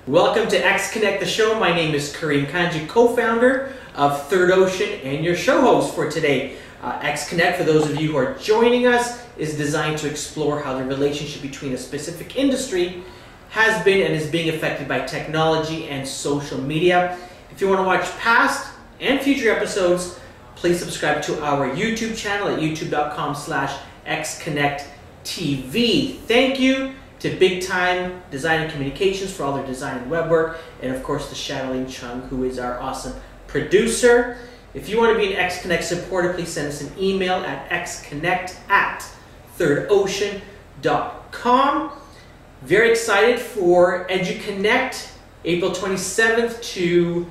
Welcome to X Connect the show. My name is Kareem Kanji, co-founder of Third Ocean and your show host for today. X Connect, for those of you who are joining us, is designed to explore how the relationship between a specific industry has been and is being affected by technology and social media. If you want to watch past and future episodes, please subscribe to our YouTube channel at youtube.com/xconnecttv. Thank you to Big Time Design and Communications for all their design and web work, and of course to Shadaling Chung, who is our awesome producer. If you want to be an X Connect supporter, please send us an email at xconnect@thirdocean.com. Very excited for EduConnect, April 27th to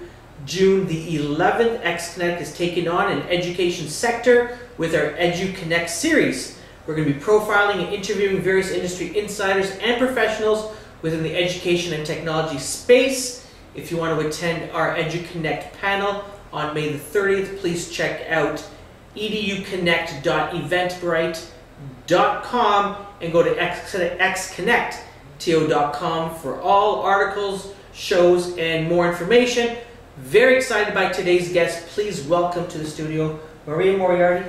June the 11th. X Connect is taking on an education sector with our EduConnect series. We're going to be profiling and interviewing various industry insiders and professionals within the education and technology space. If you want to attend our EduConnect panel on May the 30th, please check out educonnect.eventbrite.com and go to xconnectto.com for all articles, shows, and more information. Very excited by today's guest. Please welcome to the studio Maria Moriarty.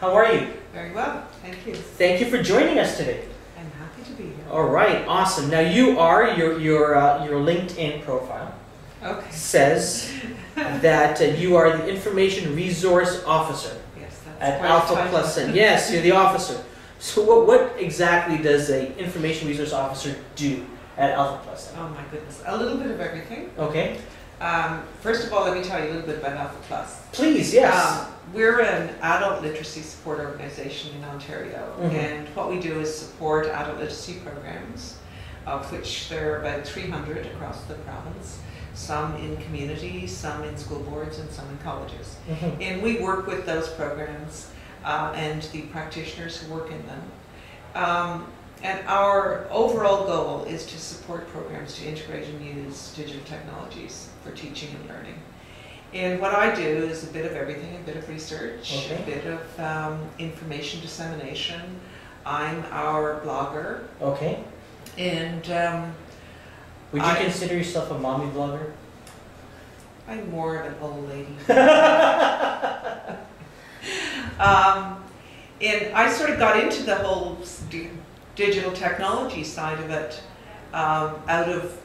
How are you? Very well, thank you. Thank you for joining us today. I'm happy to be here. All right, awesome. Now you are your LinkedIn profile says that you are the Information Resource Officer. Yes, at that's AlphaPlus Centre. Yes, you're the officer. So what exactly does an Information Resource Officer do at AlphaPlus Centre? Oh my goodness, a little bit of everything. Okay. First of all, let me tell you a little bit about AlphaPlus. Please, yes. We're an adult literacy support organization in Ontario, and what we do is support adult literacy programs, of which there are about 300 across the province, some in communities, some in school boards, and some in colleges. And we work with those programs and the practitioners who work in them. And our overall goal is to support programs to integrate and use digital technologies for teaching and learning. And what I do is a bit of everything, a bit of research, a bit of information dissemination. I'm our blogger. Okay. And would you consider yourself a mommy blogger? I'm more of an old lady. And I sort of got into the whole digital technology side of it out of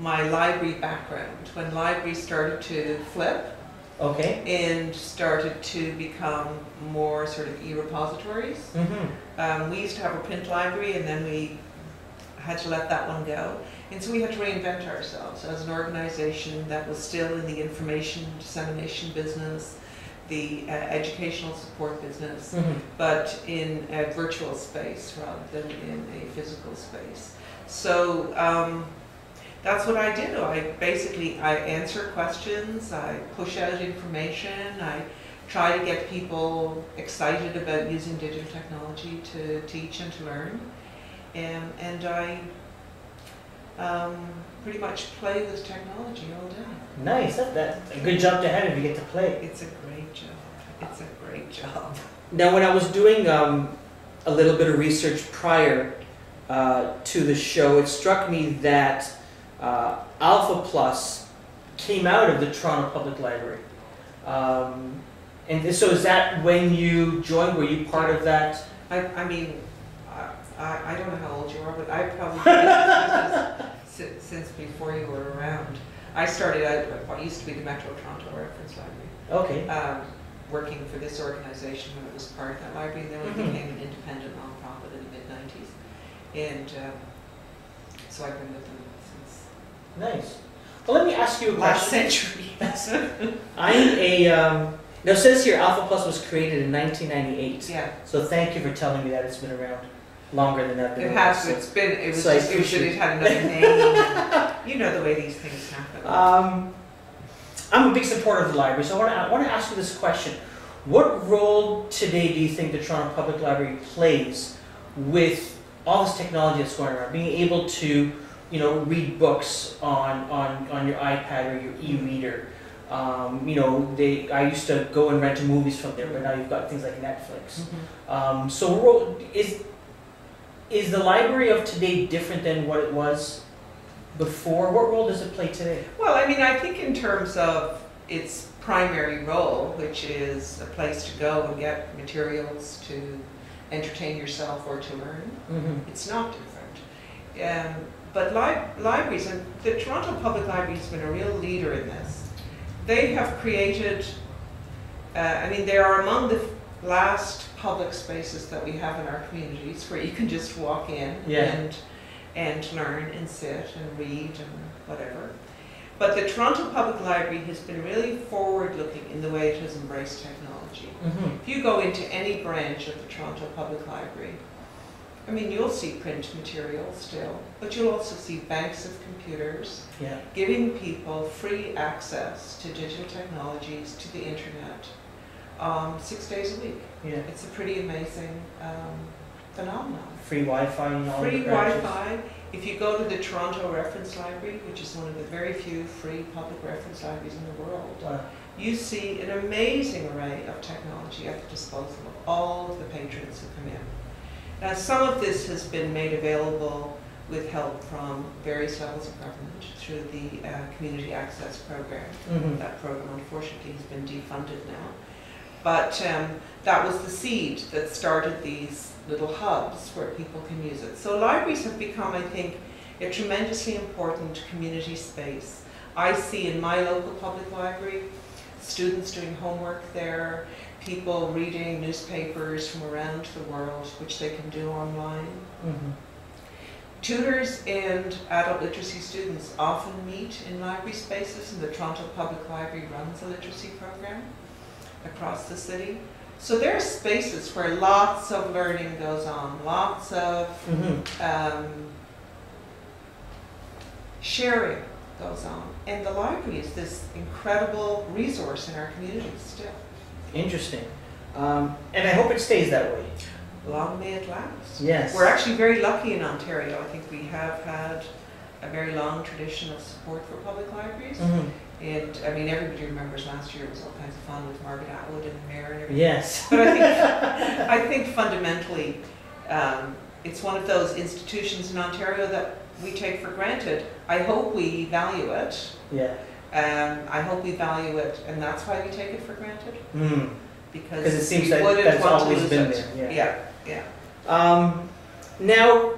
my library background, when libraries started to flip and started to become more sort of e-repositories. We used to have a print library, and then we had to let that one go. And so we had to reinvent ourselves as an organization that was still in the information dissemination business, the educational support business, but in a virtual space rather than in a physical space. So that's what I do. I answer questions, I push out information, I try to get people excited about using digital technology to teach and to learn. And I pretty much play with technology all day. Nice. That's a good job to have if you get to play. It's a great job. It's a great job. Now, when I was doing a little bit of research prior to the show, it struck me that AlphaPlus came out of the Toronto Public Library. And so is that when you joined? Were you part of that? I mean, I don't know how old you are, but I've probably been in business since before you were around. I started out at what used to be the Metro Toronto Reference Library. Okay. Working for this organization when it was part of that library, and then we became an independent nonprofit in the mid-90s. And so I've been with them since. Nice. Well, let me ask you a last question. century. Now it says here AlphaPlus was created in 1998. Yeah. So thank you for telling me that it's been around longer than that. It has. It was that it had another name. And you know the way these things happen. I'm a big supporter of the library, so I want to ask you this question. What role today do you think the Toronto Public Library plays with all this technology that's going around, being able to, read books on your iPad or your e-reader? I used to go and rent movies from there, but now you've got things like Netflix. So is the library of today different than what it was before? What role does it play today? Well, I mean, I think in terms of its primary role, which is a place to go and get materials to entertain yourself or to learn, it's not different. But libraries, and the Toronto Public Library has been a real leader in this. They have created, I mean, they are among the last public spaces that we have in our communities where you can just walk in and learn and sit and read and whatever. But the Toronto Public Library has been really forward-looking in the way it has embraced technology. If you go into any branch of the Toronto Public Library, I mean, you'll see print material still, but you'll also see banks of computers giving people free access to digital technologies, to the internet, 6 days a week. It's a pretty amazing phenomenon. Free Wi-Fi in all Free the branches. Wi-Fi. If you go to the Toronto Reference Library, which is one of the very few free public reference libraries in the world, you see an amazing array of technology at the disposal of all of the patrons who come in. Now, some of this has been made available with help from various levels of government through the Community Access Program. That program, unfortunately, has been defunded now. But that was the seed that started these little hubs where people can use it. So libraries have become, I think, a tremendously important community space. I see in my local public library students doing homework there, people reading newspapers from around the world, which they can do online. Tutors and adult literacy students often meet in library spaces, and the Toronto Public Library runs a literacy program across the city. So there are spaces where lots of learning goes on, lots of sharing goes on. And the library is this incredible resource in our community still. Interesting. And I hope it stays that way. Long may it last. Yes. We're actually very lucky in Ontario. I think we have had a very long tradition of support for public libraries. And I mean, everybody remembers last year was all kinds of fun with Margaret Atwood and the mayor and everything. Yes. But I think fundamentally, it's one of those institutions in Ontario that we take for granted. I hope we value it. I hope we value it, and that's why we take it for granted. Because it seems that that's always been there. Now,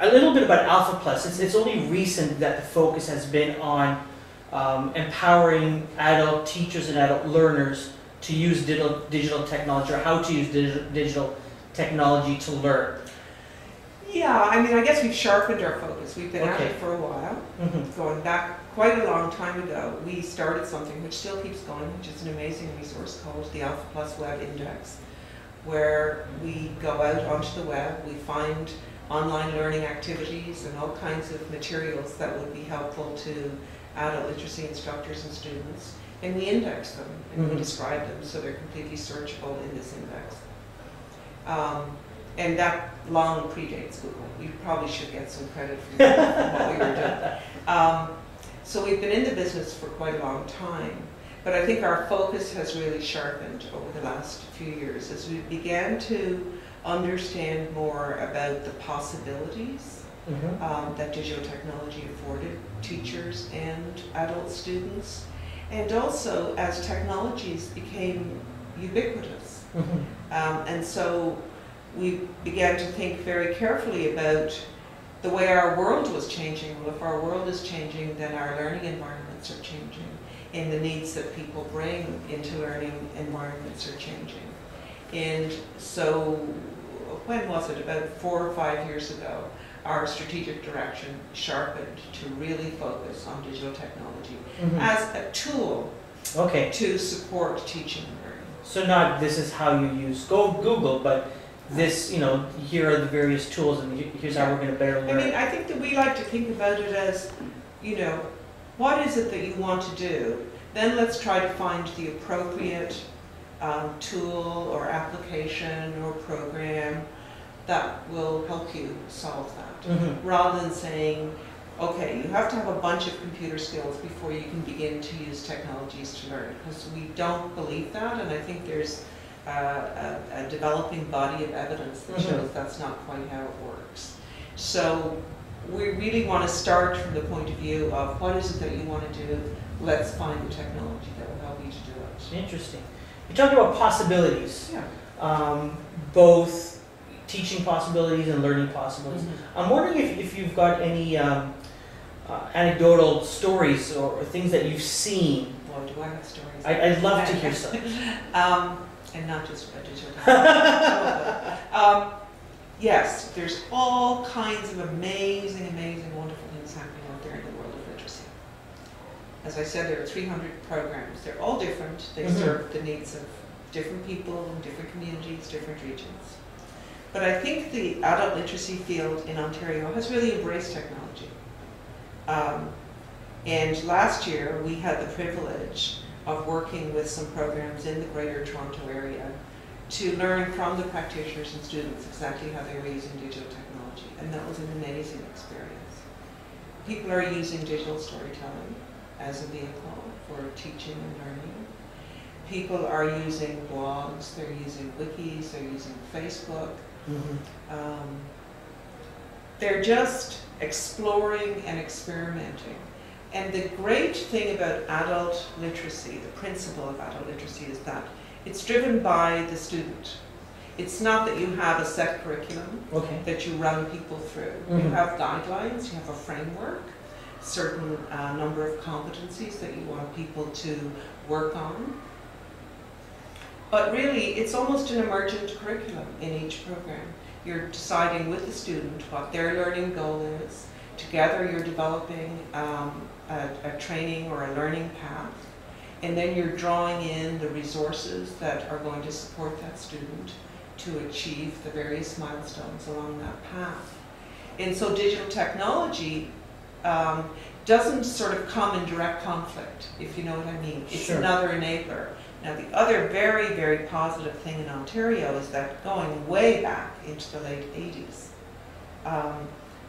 a little bit about AlphaPlus. It's only recent that the focus has been on empowering adult teachers and adult learners to use digital technology, or how to use digital technology to learn. Yeah, I mean, I guess we've sharpened our focus. We've been at it for a while. Going back quite a long time ago, we started something which still keeps going, which is an amazing resource called the AlphaPlus Web Index, where we go out onto the web, we find online learning activities and all kinds of materials that would be helpful to adult literacy instructors and students, and we index them and we describe them so they're completely searchable in this index. And that long predates Google. We probably should get some credit for what we were doing. So we've been in the business for quite a long time, but I think our focus has really sharpened over the last few years as we began to understand more about the possibilities that digital technology afforded teachers and adult students, and also as technologies became ubiquitous. And so we began to think very carefully about the way our world was changing. Well, if our world is changing, then our learning environments are changing, and the needs that people bring into learning environments are changing. And so, when was it? About 4 or 5 years ago, our strategic direction sharpened to really focus on digital technology as a tool to support teaching and learning. So not this is how you use Google, but this, here are the various tools, and here's how we're going to better learn. I mean, I think that we like to think about it as, what is it that you want to do? Then let's try to find the appropriate tool or application or program that will help you solve that. Rather than saying, okay, you have to have a bunch of computer skills before you can begin to use technologies to learn, because we don't believe that, and I think there's a developing body of evidence that shows that's not quite how it works. So we really want to start from the point of view of what is it that you want to do. Let's find the technology that will help you to do it. Interesting. You talked about possibilities, Yeah. both teaching possibilities and learning possibilities. Mm-hmm. I'm wondering if you've got any anecdotal stories or things that you've seen. Boy, do I have stories. I'd love to hear some. And not just about digital technology. Yes, there's all kinds of amazing, wonderful things happening out there in the world of literacy. As I said, there are 300 programs. They're all different. They serve the needs of different people in different communities, different regions. But I think the adult literacy field in Ontario has really embraced technology. And last year, we had the privilege of working with some programs in the Greater Toronto area to learn from the practitioners and students exactly how they were using digital technology. And that was an amazing experience. People are using digital storytelling as a vehicle for teaching and learning. People are using blogs, they're using wikis, they're using Facebook. They're just exploring and experimenting. And the great thing about adult literacy, the principle of adult literacy, is that it's driven by the student. It's not that you have a set curriculum that you run people through. You have guidelines, you have a framework, certain number of competencies that you want people to work on. But really, it's almost an emergent curriculum in each program. You're deciding with the student what their learning goal is. Together, you're developing a training or a learning path. And then you're drawing in the resources that are going to support that student to achieve the various milestones along that path. And so digital technology doesn't sort of come in direct conflict, if you know what I mean. It's another enabler. Now, the other very, very positive thing in Ontario is that going way back into the late 80s,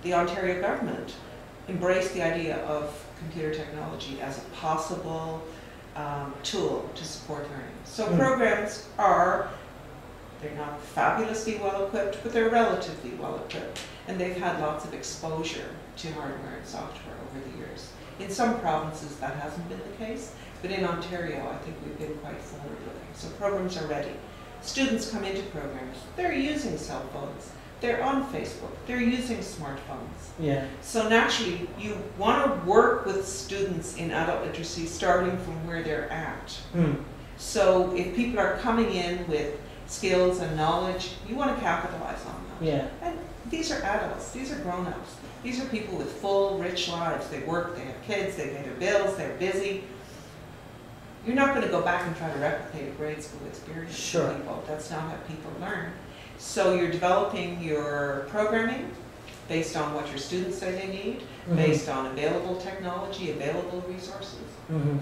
the Ontario government embraced the idea of computer technology as a possible tool to support learning. So programs they're not fabulously well equipped, but they're relatively well equipped. And they've had lots of exposure to hardware and software over the years. In some provinces that hasn't been the case, but in Ontario I think we've been quite forward-looking. So programs are ready. Students come into programs, they're using cell phones, they're on Facebook, they're using smartphones. Yeah. So naturally, you want to work with students in adult literacy starting from where they're at. So if people are coming in with skills and knowledge, you want to capitalize on them. Yeah. And these are adults, these are grown-ups. These are people with full, rich lives. They work, they have kids, they pay their bills, they're busy. You're not going to go back and try to replicate a grade school experience for people. That's not how people learn. So you're developing your programming based on what your students say they need, based on available technology, available resources.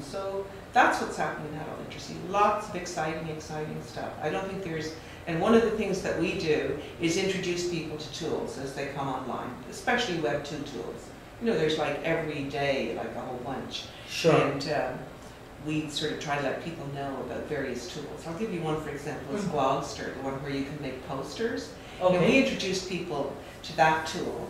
So that's what's happening in adult literacy. Lots of exciting stuff. I don't think there's, and one of the things that we do is introduce people to tools as they come online, especially Web 2 tools. You know, there's like every day, like a whole bunch. And we sort of try to let people know about various tools. I'll give you one, for example, is Blogster, the one where you can make posters. And we introduced people to that tool,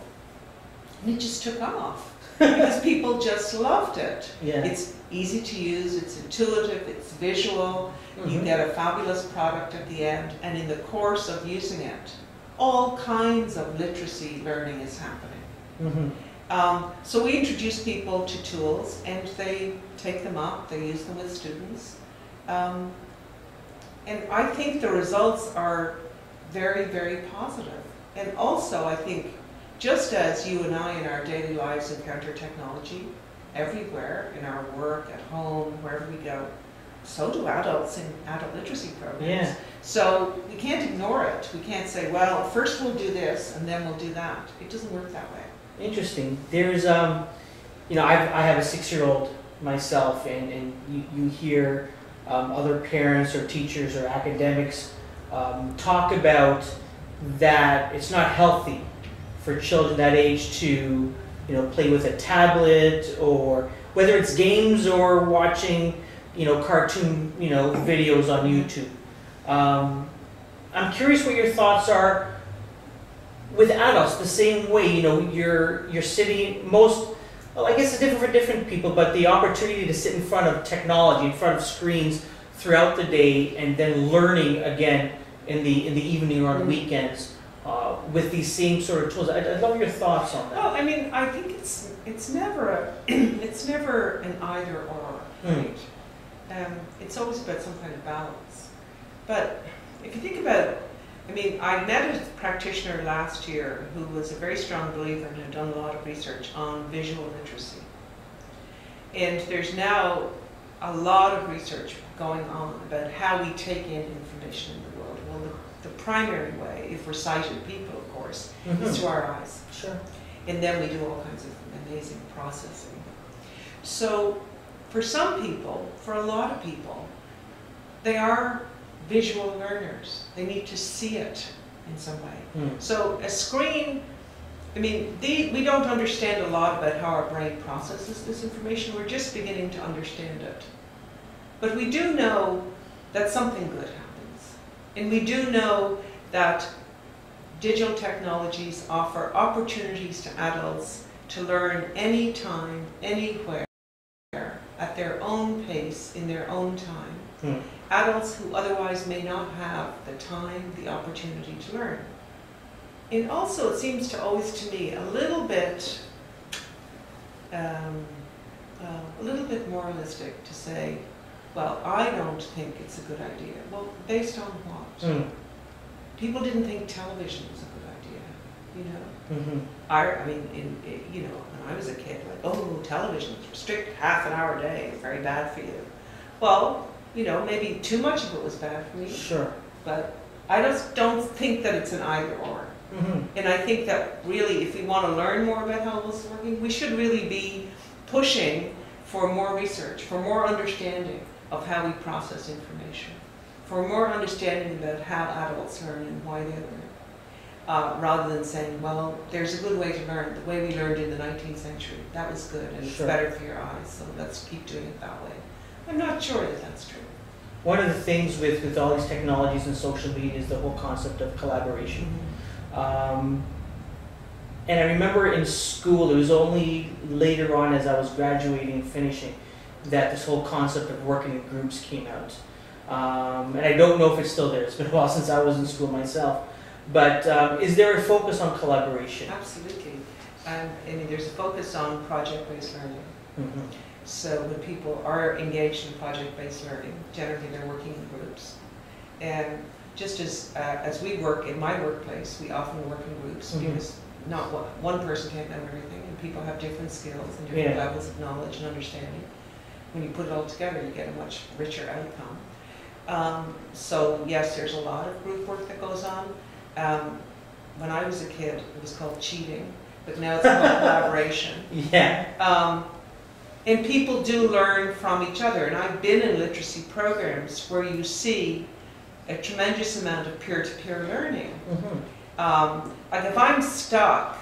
and it just took off because people just loved it. It's easy to use, it's intuitive, it's visual, you get a fabulous product at the end, and in the course of using it, all kinds of literacy learning is happening. So we introduce people to tools, and they take them up, they use them with students. And I think the results are very, very positive. And also, I think, just as you and I in our daily lives encounter technology everywhere, in our work, at home, wherever we go, so do adults in adult literacy programs. So we can't ignore it. We can't say, well, first we'll do this, and then we'll do that. It doesn't work that way. Interesting. There's, you know, I have a 6-year-old myself, and you hear other parents or teachers or academics talk about that it's not healthy for children that age to, you know, play with a tablet, or whether it's games or watching, you know, cartoon, you know, videos on YouTube. I'm curious what your thoughts are. with adults, the same way, you know, you're sitting well, I guess it's different for different people, but the opportunity to sit in front of technology, in front of screens throughout the day, and then learning again in the evening or on weekends with these same sort of tools. I'd love your thoughts on that. Well, I mean, I think it's never it's never an either or, right? It's always about some kind of balance. But if you think about, I mean, I met a practitioner last year who was a very strong believer and had done a lot of research on visual literacy. And there's now a lot of research going on about how we take in information in the world. Well, the primary way, if we're sighted people, of course, is through our eyes. Sure. And then we do all kinds of amazing processing. So for some people, for a lot of people, they are visual learners. They need to see it in some way. So a screen, I mean, we don't understand a lot about how our brain processes this information. We're just beginning to understand it. But we do know that something good happens. And we do know that digital technologies offer opportunities to adults to learn anytime, anywhere, at their own pace, in their own time. Adults who otherwise may not have the time, the opportunity to learn. And also, it seems to always, to me, a little bit moralistic to say, well, I don't think it's a good idea. Well, based on what? People didn't think television was a good idea, you know. I mean, you know, when I was a kid, like, oh, television, strict half an hour a day, very bad for you. Well, you know, maybe too much of it was bad for me. Sure. But I just don't think that it's an either or. And I think that really, if we want to learn more about how this is working, we should really be pushing for more research, for more understanding of how we process information, for more understanding about how adults learn and why they learn, rather than saying, well, there's a good way to learn, the way we learned in the 19th century. That was good, and it's better for your eyes, so let's keep doing it that way. I'm not sure that that's true. One of the things with all these technologies and social media is the whole concept of collaboration. And I remember in school, it was only later on as I was graduating and finishing that this whole concept of working in groups came out. And I don't know if it's still there. It's been a while since I was in school myself. But is there a focus on collaboration? Absolutely. I mean, there's a focus on project-based learning. So when people are engaged in project-based learning, generally they're working in groups. And just as we work in my workplace, we often work in groups because not one person can't know everything, and people have different skills and different levels of knowledge and understanding. When you put it all together, you get a much richer outcome. So yes, there's a lot of group work that goes on. When I was a kid, it was called cheating, but now it's called collaboration. And people do learn from each other. And I've been in literacy programs where you see a tremendous amount of peer-to-peer learning. Like if I'm stuck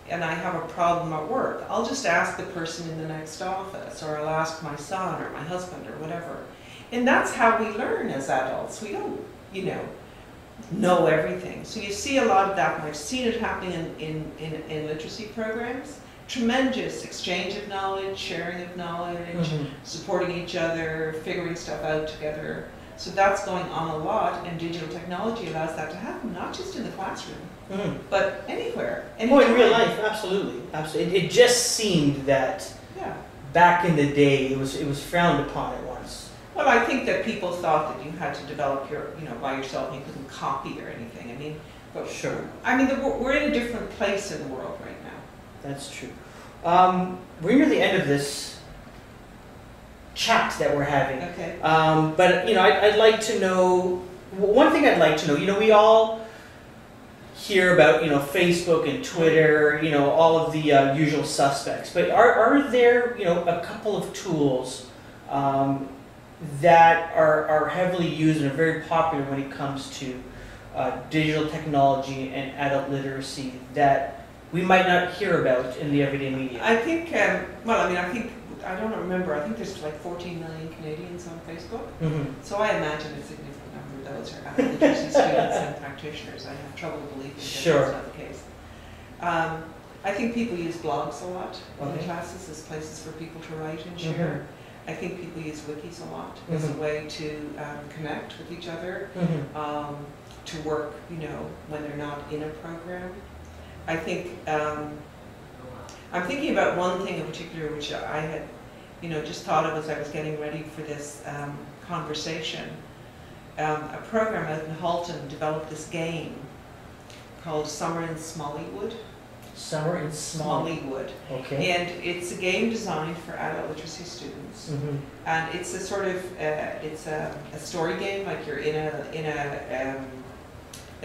and I have a problem at work, I'll just ask the person in the next office, or I'll ask my son or my husband or whatever. And that's how we learn as adults. We don't, you know everything. So you see a lot of that, and I've seen it happening in literacy programs. Tremendous exchange of knowledge, sharing of knowledge, supporting each other, figuring stuff out together. So that's going on a lot, and digital technology allows that to happen, not just in the classroom, but anywhere. Oh, in real life, absolutely. Absolutely. It just seemed that back in the day, it was frowned upon at once. Well, I think that people thought that you had to develop your, by yourself, and you couldn't copy or anything. I mean, but I mean, we're in a different place in the world right now. That's true. We're near the end of this chat that we're having. Okay. But I'd like to know one thing. I'd like to know. We all hear about Facebook and Twitter. All of the usual suspects. But are there a couple of tools that are heavily used and are very popular when it comes to digital technology and adult literacy that we might not hear about in the everyday media? I think, I don't remember, I think there's like 14 million Canadians on Facebook. So I imagine a significant number of those are adult literacy students and practitioners. I have trouble believing that that's not the case. I think people use blogs a lot in the Okay. classes as places for people to write and share. I think people use wikis a lot as a way to connect with each other, to work, you know, when they're not in a program. I think, I'm thinking about one thing in particular which I had, you know, just thought of as I was getting ready for this conversation. A program out in Halton developed this game called Summer in Smalleywood. Summer in Smalleywood. Okay. And it's a game designed for adult literacy students. And it's a sort of, it's a story game, like you're in an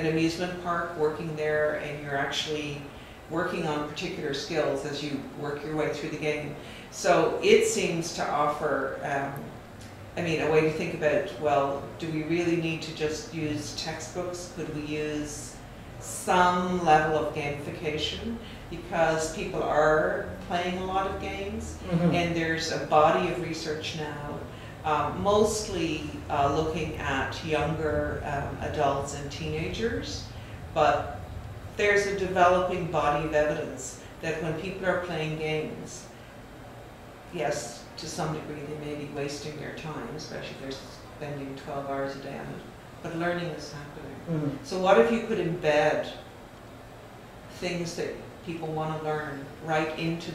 amusement park working there, and you're actually working on particular skills as you work your way through the game. So it seems to offer, I mean, a way to think about, well, do we really need to just use textbooks? Could we use some level of gamification? Because people are playing a lot of games, and there's a body of research now, mostly looking at younger adults and teenagers, but there's a developing body of evidence that when people are playing games, yes, to some degree they may be wasting their time, especially if they're spending 12 hours a day on it, but learning is happening. So what if you could embed things that people want to learn right into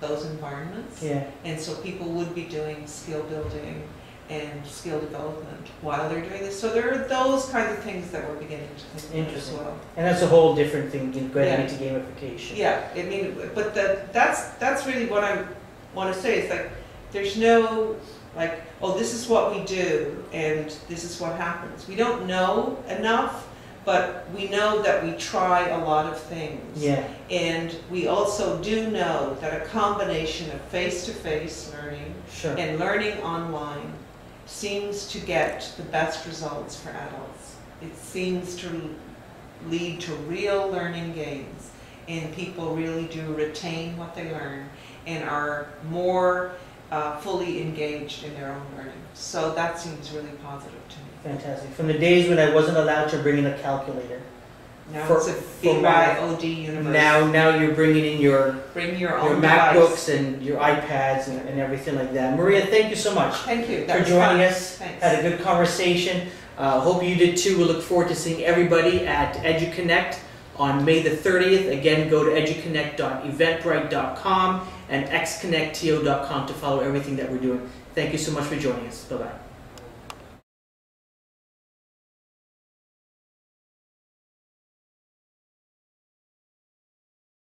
those environments? And so people would be doing skill building and skill development while they're doing this. So there are those kinds of things that we're beginning to think about as well. And that's a whole different thing, going into gamification. Yeah, I mean, but that's really what I want to say. It's like, there's no, like, oh, this is what we do and this is what happens. We don't know enough, but we know that we try a lot of things. And we also do know that a combination of face-to-face learning and learning online seems to get the best results for adults. It seems to lead to real learning gains, and people really do retain what they learn and are more fully engaged in their own learning. So that seems really positive to me. Fantastic. From the days when I wasn't allowed to bring in a calculator. Now it's a BYOD universe. Now you're bringing in your own MacBooks device. And your iPads and everything like that. Maria, thank you so much. Thank you. For joining us. Thanks. Had a good conversation. Hope you did too. We look forward to seeing everybody at EduConnect on May the 30th. Again, go to educonnect.eventbrite.com and xconnectto.com to follow everything that we're doing. Thank you so much for joining us. Bye-bye.